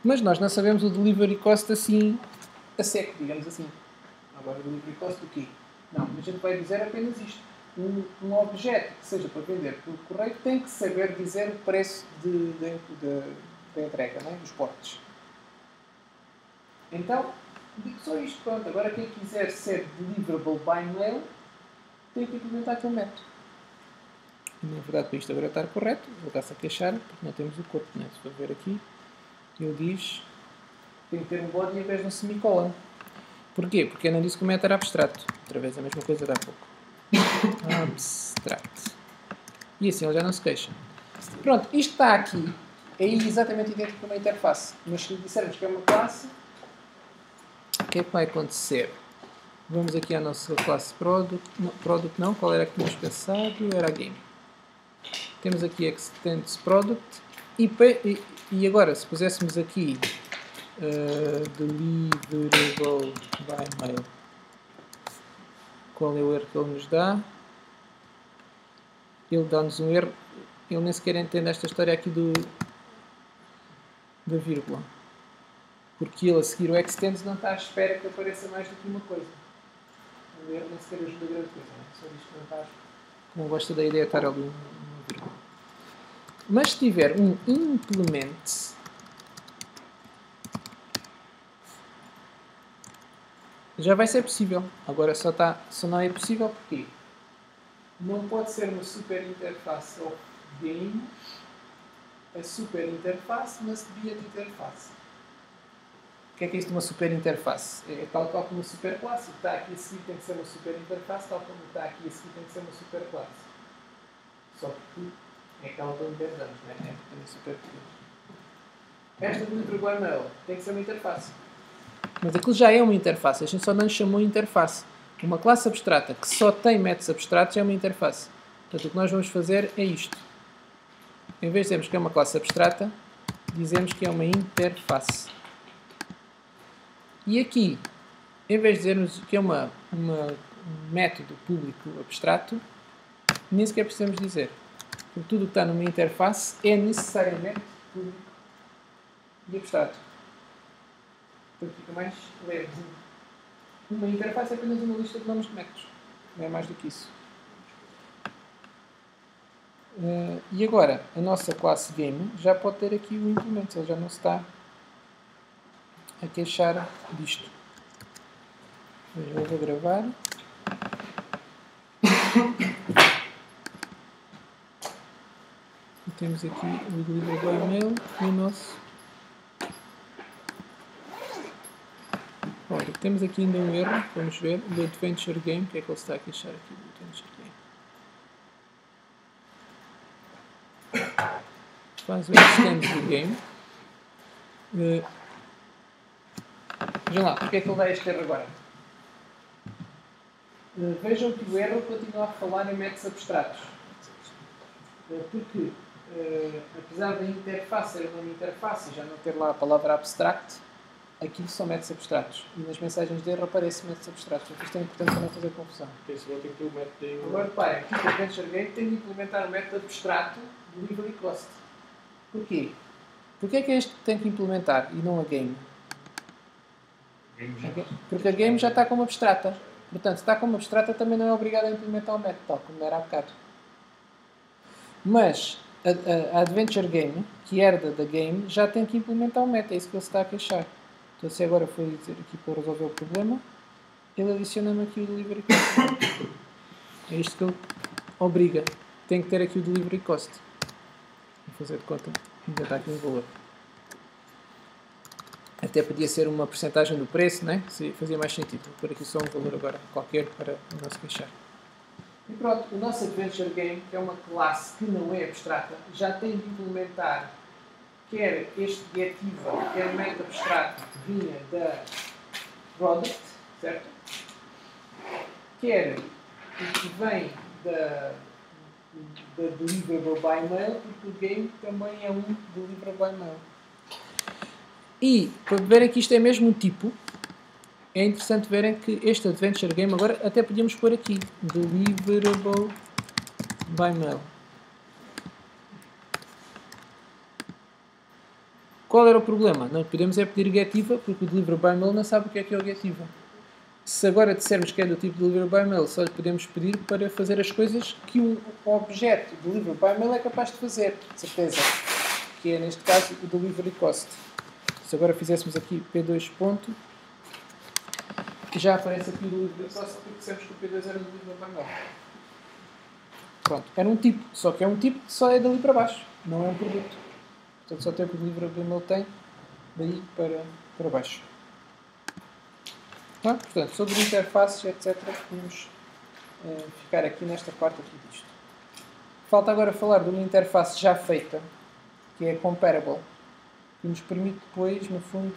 Mas nós não sabemos o delivery cost assim, a seco, digamos assim. Agora, o delivery cost do quê? Não, a gente vai dizer apenas isto. Um objeto que seja para vender por correio tem que saber dizer o preço da entrega, não é? Dos portes. Então, digo só isto, pronto. Agora quem quiser ser deliverable by mail tem que implementar aquele método. E na verdade, para isto agora estar correto, vou estar-se a queixar, porque não temos o corpo, não é? Se for ver aqui, ele diz que tem que ter um body em vez de um semicolon. Porquê? Porque eu não disse que o método era abstrato. Outra vez a mesma coisa de há pouco. Abstract. E assim ele já não se queixa. Pronto, isto está aqui. É exatamente idêntico a uma interface. Mas se dissermos que é uma classe, o que é que vai acontecer? Vamos aqui à nossa classe product. Não, qual era que tínhamos pensado? Era a game. Temos aqui extends product. E agora, se puséssemos aqui deliverable by mail, qual é o erro que ele nos dá? ele dá-nos um erro. Ele nem sequer entende esta história aqui da vírgula. Porque ele a seguir o extends não está à espera que apareça mais do que uma coisa. O erro nem sequer ajuda grande coisa. Só diz que não está. Não gosta da ideia de estar ali uma vírgula. Mas se tiver um implement, já vai ser possível. Agora só não é possível porque não pode ser uma super interface of game a super interface must be an interface. O que é isto de uma super interface? É tal como uma super classe. O que está aqui a seguir tem que ser uma super interface, tal como o que está aqui a seguir tem que ser uma super classe. Só porque é aquela de 10 anos, não é? É uma super classe. Esta do LibreWML tem que ser uma interface. Mas aquilo já é uma interface. A gente só não lhe chamou interface. Uma classe abstrata que só tem métodos abstratos é uma interface. Portanto, o que nós vamos fazer é isto. Em vez de dizermos que é uma classe abstrata, dizemos que é uma interface. E aqui, em vez de dizermos que é um método público abstrato, nem sequer precisamos dizer. Porque tudo o que está numa interface é necessariamente público e abstrato. Portanto, fica mais leve. Uma interface é apenas uma lista de nomes de métodos. Não é mais do que isso. E agora, a nossa classe game já pode ter aqui o implement. Ele já não se está a queixar disto. Eu vou gravar. E temos aqui o LibreWML e o nosso. Ora, temos aqui ainda um erro. Vamos ver. O Adventure Game. O que é que ele está a queixar aqui do Adventure Game? Faz o extend do game. Vejam lá, porque é que ele dá este erro agora? Vejam que o erro continua a falar em métodos abstratos. Porque, apesar da interface ser uma interface e já não ter lá a palavra abstract, aquilo são métodos abstratos. E nas mensagens de erro aparecem métodos abstratos. Portanto, isto é importante para não fazer confusão. Esse vou ter que ter o método aí. Agora, reparem, aqui o Adventure Game tem de implementar o método abstrato do Library Cost. Porquê? Porquê é que este tem que implementar e não a game? Porque a game já está como abstrata. Portanto, se está como abstrata, também não é obrigado a implementar o método, tal como era há bocado. Mas a Adventure Game, que herda da game, já tem que implementar o método. É isso que ele está a queixar. Então, se agora for dizer aqui para resolver o problema, ele adiciona-me aqui o Delivery Cost. É isto que ele obriga. Tem que ter aqui o Delivery Cost. Vou fazer de conta. Ainda está aqui um valor. Até podia ser uma porcentagem do preço, né? Fazia mais sentido. Vou pôr aqui só um valor agora qualquer para não se queixar. E pronto, o nosso Adventure Game, que é uma classe que não é abstrata, já tem de implementar quer este getIva, quer o método abstrato que vinha da product, certo? Quer o que vem da deliverable by mail, porque o game também é um deliverable by mail. E, para verem que isto é mesmo um tipo, é interessante verem que este Adventure Game, agora até podíamos pôr aqui, deliverable by mail. Qual era o problema? Não podemos é pedir getIva, porque o deliverable by mail não sabe o que é o getIva. Se agora dissermos que é do tipo deliverable by mail, só lhe podemos pedir para fazer as coisas que um objeto deliverable by mail é capaz de fazer, de certeza. Que é, neste caso, o delivery cost. Se agora fizéssemos aqui P2 ponto, já aparece aqui o delivery cost, porque dissemos que o P2 era o deliverable by mail. Pronto, era um tipo, só que é um tipo que só é dali para baixo, não é um produto. Portanto, só tem o que o deliverable by mail tem, daí para baixo. Tá? Portanto, sobre interfaces, etc., vamos ficar aqui nesta parte aqui disto. Falta agora falar de uma interface já feita, que é comparable, que nos permite depois, no fundo,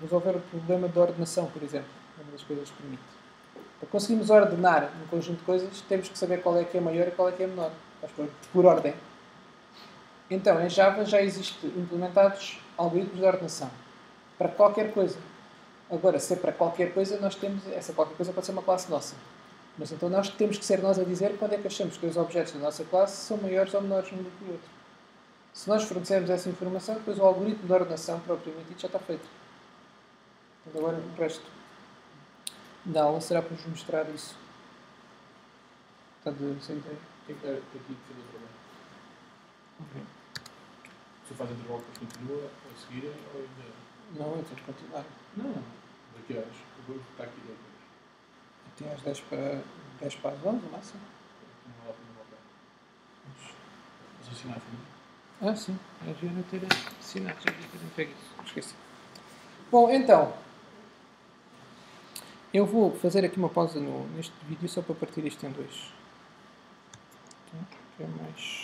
resolver o problema da ordenação, por exemplo. É uma das coisas que permite. Para conseguirmos ordenar um conjunto de coisas, temos que saber qual é que é maior e qual é que é menor. Por ordem. Então, em Java já existem implementados algoritmos de ordenação. Para qualquer coisa. Agora, se é para qualquer coisa, nós temos... Essa qualquer coisa pode ser uma classe nossa. Mas então nós temos que ser nós a dizer quando é que achamos que os objetos da nossa classe são maiores ou menores um do que o outro. Se nós fornecermos essa informação, depois o algoritmo de ordenação propriamente dito já está feito. Então agora o resto da aula será para nos mostrar isso. Está de sem ideia. Tem que dar aqui de fazer o trabalho. Ok. Se faz o trabalho, depois continua a seguir ou ainda. Não, eu tenho de continuar. Não. Daqui a horas. Eu vou estar aqui 10 horas. Até às 10 para as 11, o máximo. Não vale a pena voltar. Mas assinar a família. Ah, sim. Eu devia não ter assinado. Já devia ter entregue isso. Esqueci. Bom, então. Eu vou fazer aqui uma pausa neste vídeo só para partir isto em dois. Então, é mais...